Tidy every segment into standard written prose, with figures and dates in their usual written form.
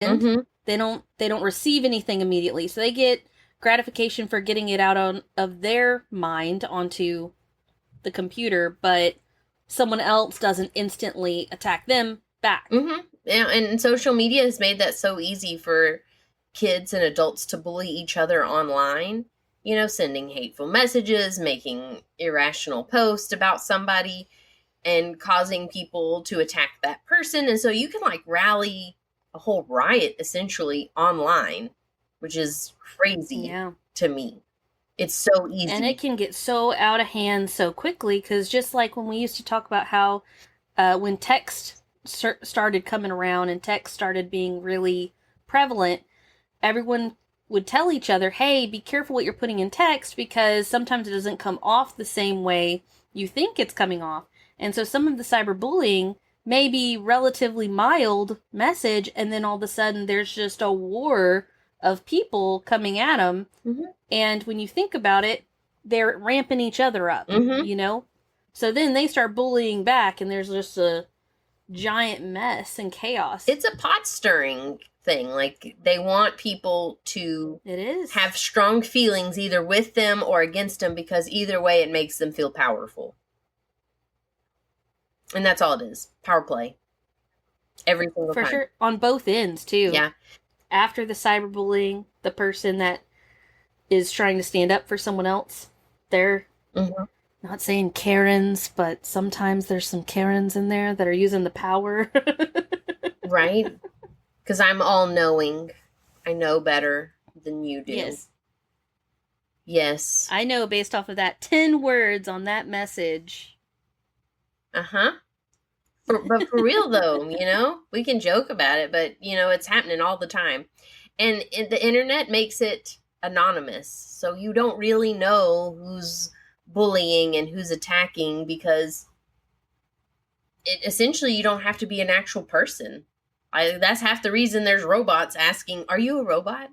Mm-hmm. they don't receive anything immediately. So they get gratification for getting it out of their mind onto the computer, but someone else doesn't instantly attack them back. Mm-hmm. Yeah, and social media has made that so easy for kids and adults to bully each other online. You know, sending hateful messages, making irrational posts about somebody, and causing people to attack that person. And so you can like rally a whole riot essentially online, which is crazy Yeah. to me. It's so And it easy. can get so out of hand so quickly because just like when we used to talk about how when text started coming around and text started being really prevalent, everyone would tell each other, hey, be careful what you're putting in text because sometimes it doesn't come off the same way you think it's coming off. And so some of the cyberbullying may be relatively mild message, and then all of a sudden there's just a war of people coming at them. Mm-hmm. And when you think about it, they're ramping each other up, Mm-hmm. you know? So then they start bullying back, and there's just a giant mess and chaos. It's a pot stirring thing. Like they want people to It is. have strong feelings either with them or against them because either way it makes them feel powerful. And that's all it is. Power play. Every single For time. sure. On both ends, too. Yeah. After the cyberbullying, the person that is trying to stand up for someone else, they're Mm-hmm. not saying Karens, but sometimes there's some Karens in there that are using the power. Right? Because I'm all knowing. I know better than you do. Yes. Yes. I know based off of that 10 words on that message. Uh-huh. But for real though, you know, we can joke about it, but you know, it's happening all the time. And the internet makes it anonymous. So you don't really know who's bullying and who's attacking because it essentially you don't have to be an actual person. That's half the reason there's robots asking, "Are you a robot?"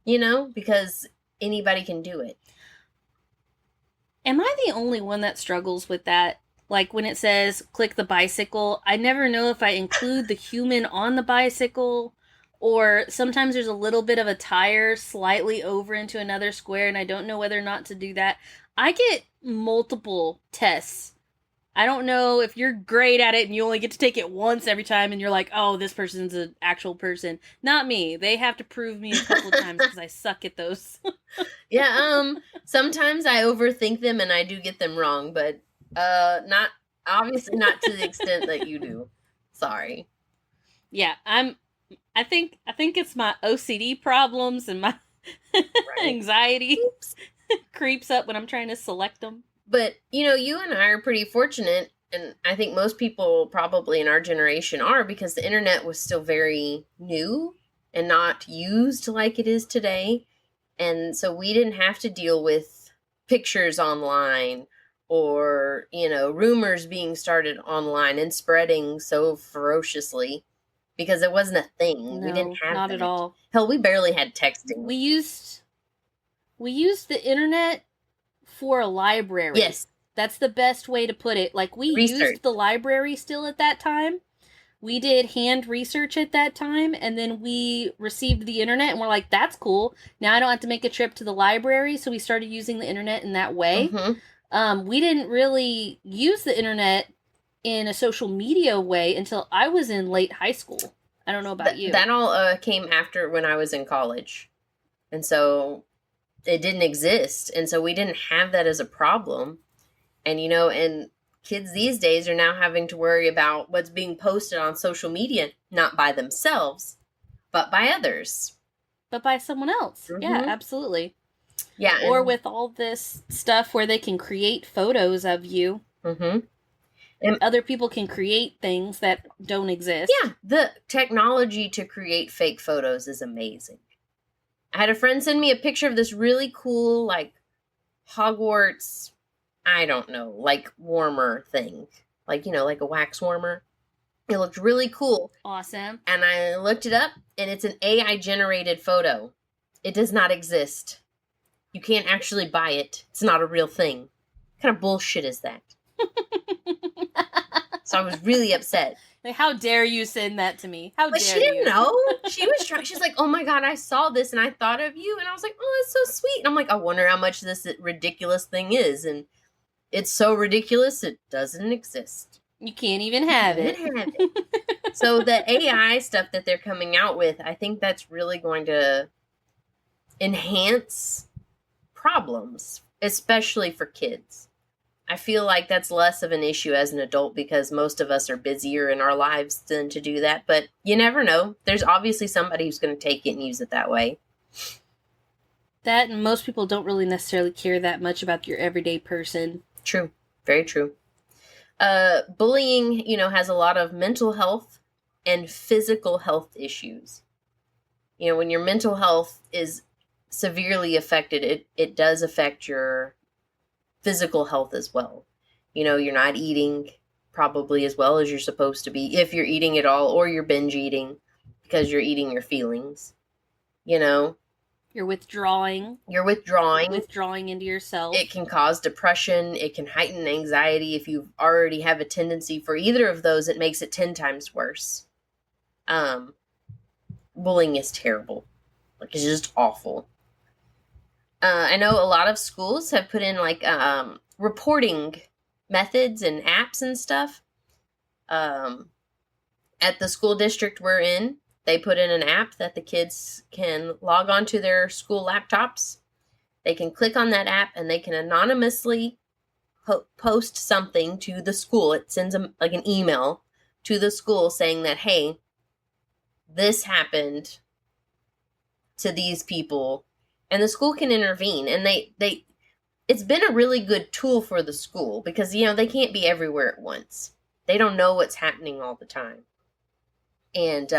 You know, because anybody can do it. Am I the only one that struggles with that? Like when it says click the bicycle, I never know if I include the human on the bicycle or sometimes there's a little bit of a tire slightly over into another square and I don't know whether or not to do that. I get multiple tests. I don't know if you're great at it and you only get to take it once every time and you're like, oh, this person's an actual person. Not me. They have to prove me a couple of times because I suck at those. Yeah, sometimes I overthink them and I do get them wrong, but not obviously not to the extent that you do. Sorry. Yeah, I think it's my OCD problems and my Right. anxiety Oops. creeps up when I'm trying to select them. But, you know, you and I are pretty fortunate, and I think most people probably in our generation are because the internet was still very new and not used like it is today. And so we didn't have to deal with pictures online or, you know, rumors being started online and spreading so ferociously because it wasn't a thing. We didn't No, have not that. at all. Hell, we barely had texting. We used the internet for a library. Yes. That's the best way to put it. Like we Research. used the library still at that time. We did hand research at that time and then we received the internet and we're like, that's cool. Now I don't have to make a trip to the library, so we started using the internet in that way. Mm-hmm. We didn't really use the internet in a social media way until I was in late high school. I don't know about you. That all came after when I was in college. And so it didn't exist. And so we didn't have that as a problem. And, you know, and kids these days are now having to worry about what's being posted on social media, not by themselves, but by others. But by someone else. Mm-hmm. Yeah, absolutely. Yeah. Or with all this stuff where they can create photos of you. Mm-hmm. And other people can create things that don't exist. Yeah, the technology to create fake photos is amazing. I had a friend send me a picture of this really cool, like, Hogwarts, I don't know, like, warmer thing. Like, you know, like a wax warmer. It looked really cool. Awesome. And I looked it up, and it's an AI-generated photo. It does not exist. You can't actually buy it. It's not a real thing. What kind of bullshit is that? So I was really upset. Like, how dare you send that to me? How But she dare didn't you? know. She was trying. She's like, "Oh my god, I saw this and I thought of you." And I was like, "Oh, that's so sweet." And I'm like, "I wonder how much this ridiculous thing is." And it's so ridiculous it doesn't exist. You can't even have You it. can't have it. So the AI stuff that they're coming out with, I think that's really going to enhance problems, especially for kids. I feel like that's less of an issue as an adult because most of us are busier in our lives than to do that. But you never know. There's obviously somebody who's going to take it and use it that way. That, and most people don't really necessarily care that much about your everyday person. True. Very true. Bullying, has a lot of mental health and physical health issues. When your mental health is severely affected, it does affect your physical health as well. You're not eating probably as well as you're supposed to be, if you're eating at all, or you're binge eating because you're eating your feelings. You're withdrawing. You're withdrawing. Withdrawing into yourself. It can cause depression. It can heighten anxiety. If you already have a tendency for either of those, it makes it 10 times worse. Bullying is terrible. Like, it's just awful. I know a lot of schools have put in reporting methods and apps and stuff. At the school district we're in, they put in an app that the kids can log on to their school laptops. They can click on that app and they can anonymously post something to the school. It sends them like an email to the school saying that, hey, this happened to these people, and the school can intervene. And it's been a really good tool for the school because, they can't be everywhere at once. They don't know what's happening all the time. And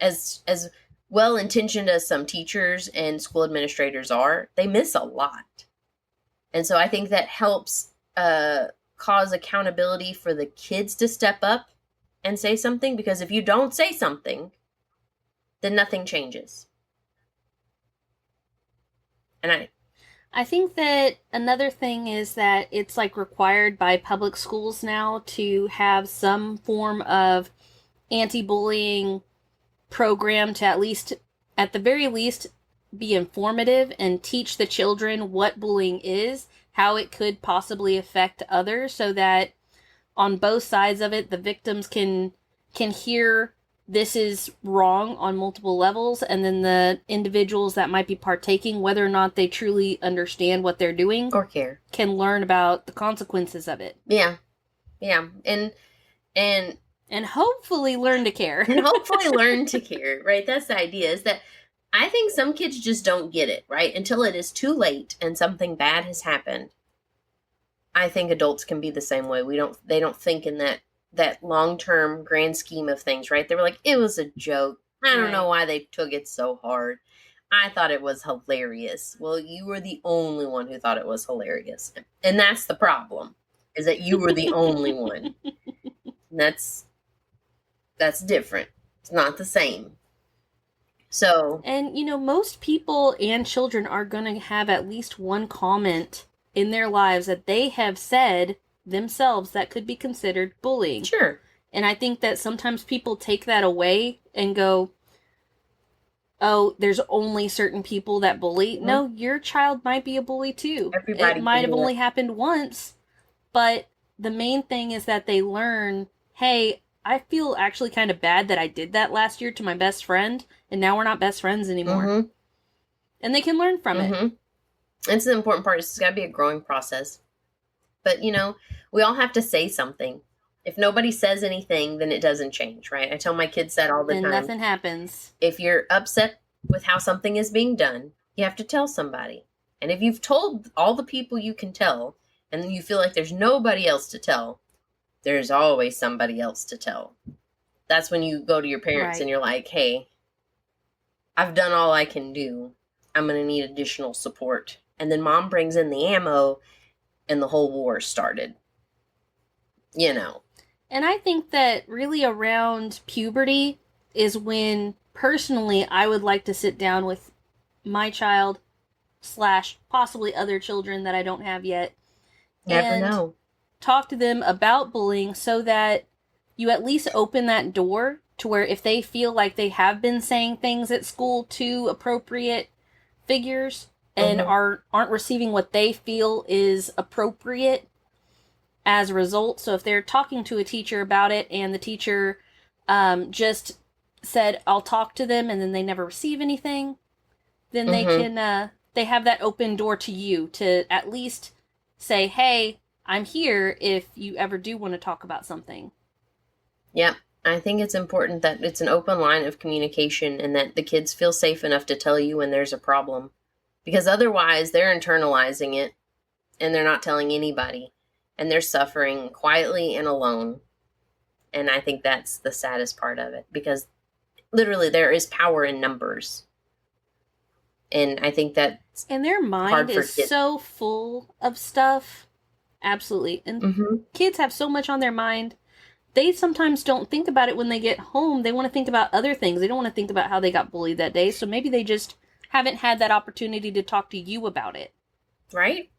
as well-intentioned as some teachers and school administrators are, they miss a lot. And so I think that helps cause accountability for the kids to step up and say something, because if you don't say something, then nothing changes. And I think that another thing is that it's required by public schools now to have some form of anti-bullying program to at the very least, be informative and teach the children what bullying is, how it could possibly affect others, so that on both sides of it, the victims can hear this is wrong on multiple levels, and then the individuals that might be partaking, whether or not they truly understand what they're doing or care, can learn about the consequences of it. Yeah. And hopefully learn to care. And hopefully learn to care, right? That's the idea, is that I think some kids just don't get it, right? Until it is too late and something bad has happened. I think adults can be the same way. They don't think in that long-term grand scheme of things, right? They were like, it was a joke. I don't know why they took it so hard. I thought it was hilarious. Well, you were the only one who thought it was hilarious. And that's the problem, is that you were the only one. That's different. It's not the same. So, and most people and children are going to have at least one comment in their lives that they have said themselves that could be considered bullying. Sure. And I think that sometimes people take that away and go, oh, there's only certain people that bully. Mm-hmm. No, your child might be a bully too. Everybody it might have only happened once, but the main thing is that they learn, hey, I feel actually kind of bad that I did that last year to my best friend, and now we're not best friends anymore. Mm-hmm. And they can learn from it. It's the important part. It's got to be a growing process. But, we all have to say something. If nobody says anything, then it doesn't change, right? I tell my kids that all the time. Then nothing happens. If you're upset with how something is being done, you have to tell somebody. And if you've told all the people you can tell, and then you feel like there's nobody else to tell, there's always somebody else to tell. That's when you go to your parents and you're like, hey, I've done all I can do. I'm going to need additional support. And then mom brings in the ammo and the whole war started. And I think that really around puberty is when, personally, I would like to sit down with my child / possibly other children that I don't have yet. Never know. Talk to them about bullying so that, you at least open that door to where if they feel like they have been saying things at school to appropriate figures and Mm-hmm. aren't receiving what they feel is appropriate as a result. So if they're talking to a teacher about it and the teacher just said, I'll talk to them, and then they never receive anything, then they Mm-hmm. can, they have that open door to you to at least say, hey, I'm here if you ever do want to talk about something. Yep. I think it's important that it's an open line of communication and that the kids feel safe enough to tell you when there's a problem. Because otherwise, they're internalizing it and they're not telling anybody. And they're suffering quietly and alone. And I think that's the saddest part of it. Because literally, there is power in numbers. And I think that's And their mind hard for is kids. so full of stuff. Absolutely. And Mm-hmm. kids have so much on their mind. They sometimes don't think about it when they get home. They want to think about other things. They don't want to think about how they got bullied that day. So maybe they just haven't had that opportunity to talk to you about it. Right?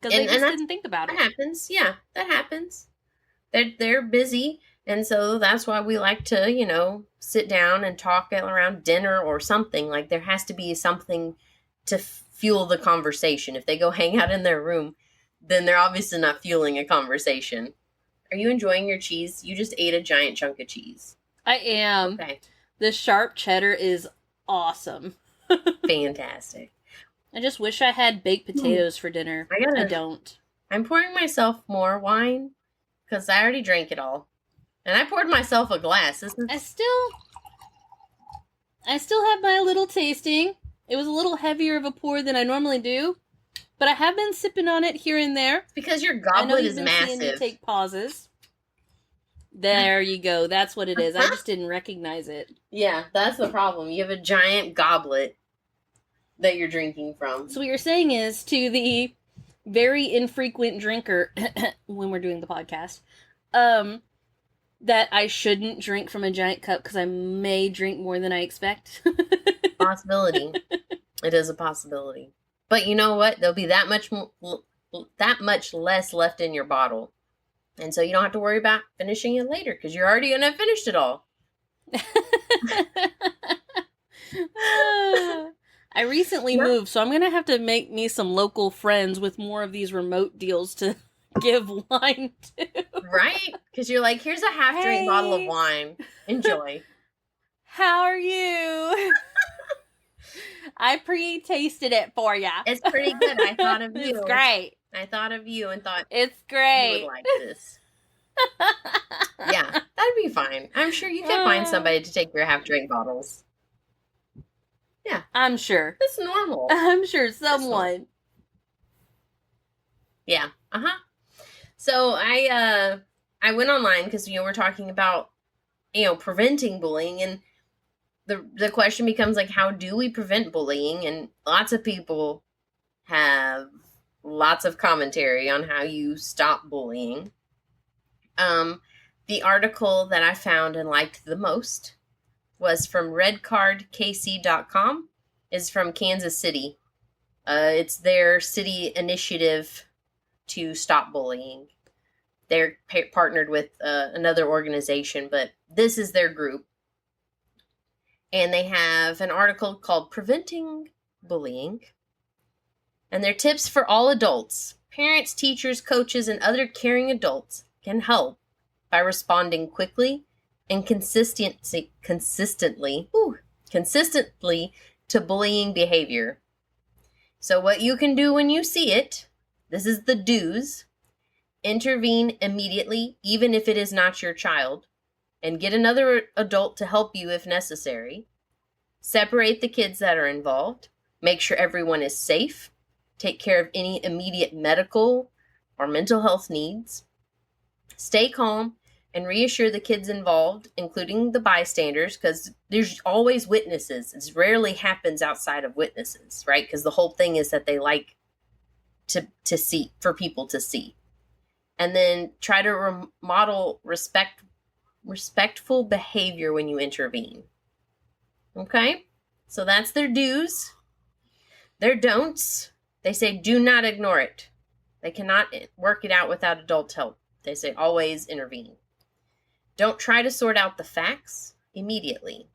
Because they just didn't think about that it. happens. Yeah, that happens. They're busy. And so that's why we like to, sit down and talk around dinner or something. Like there has to be something to fuel the conversation. If they go hang out in their room, then they're obviously not fueling a conversation. Are you enjoying your cheese? You just ate a giant chunk of cheese. I am. Okay. The sharp cheddar is awesome. Fantastic. I just wish I had baked potatoes for dinner. I don't. I'm pouring myself more wine because I already drank it all. And I poured myself a glass. I still have my little tasting. It was a little heavier of a pour than I normally do, but I have been sipping on it here and there. It's because your I know goblet you've is been massive. seeing me take pauses. There you go. That's what it is. I just didn't recognize it. Yeah, that's the problem. You have a giant goblet that you're drinking from. So what you're saying is to the very infrequent drinker when we're doing the podcast, that I shouldn't drink from a giant cup because I may drink more than I expect. Possibility. It is a possibility. But you know what? There'll be that much less left in your bottle. And so you don't have to worry about finishing it later because you're already going to have finished it all. I recently moved, so I'm going to have to make me some local friends with more of these remote deals to give wine to. Right? Because you're like, here's a half-drink bottle of wine. Enjoy. How are you? I pre-tasted it for ya. It's pretty good. I thought of you. It's great. I thought of you and thought, it's great. You would like this. Yeah, that'd be fine. I'm sure you can find somebody to take your half-drink bottles. Yeah. I'm sure. That's normal. I'm sure someone. Yeah. Uh-huh. So I went online because, we're talking about, preventing bullying, and the question becomes like, how do we prevent bullying? And lots of people have lots of commentary on how you stop bullying. The article that I found and liked the most was from redcardkc.com. It's from Kansas City. It's their city initiative to stop bullying. They're partnered with another organization, but this is their group. And they have an article called Preventing Bullying. And their tips for all adults, parents, teachers, coaches, and other caring adults can help by responding quickly and consistently to bullying behavior. So what you can do when you see it, this is the do's. Intervene immediately, even if it is not your child, and get another adult to help you if necessary. Separate the kids that are involved. Make sure everyone is safe. Take care of any immediate medical or mental health needs. Stay calm and reassure the kids involved, including the bystanders, because there's always witnesses. It rarely happens outside of witnesses, right? Because the whole thing is that they like to see, for people to see. And then try to model respectful behavior when you intervene. Okay? So that's their do's. Their don'ts, they say do not ignore it. They cannot work it out without adult help. They say always intervene. Don't try to sort out the facts immediately.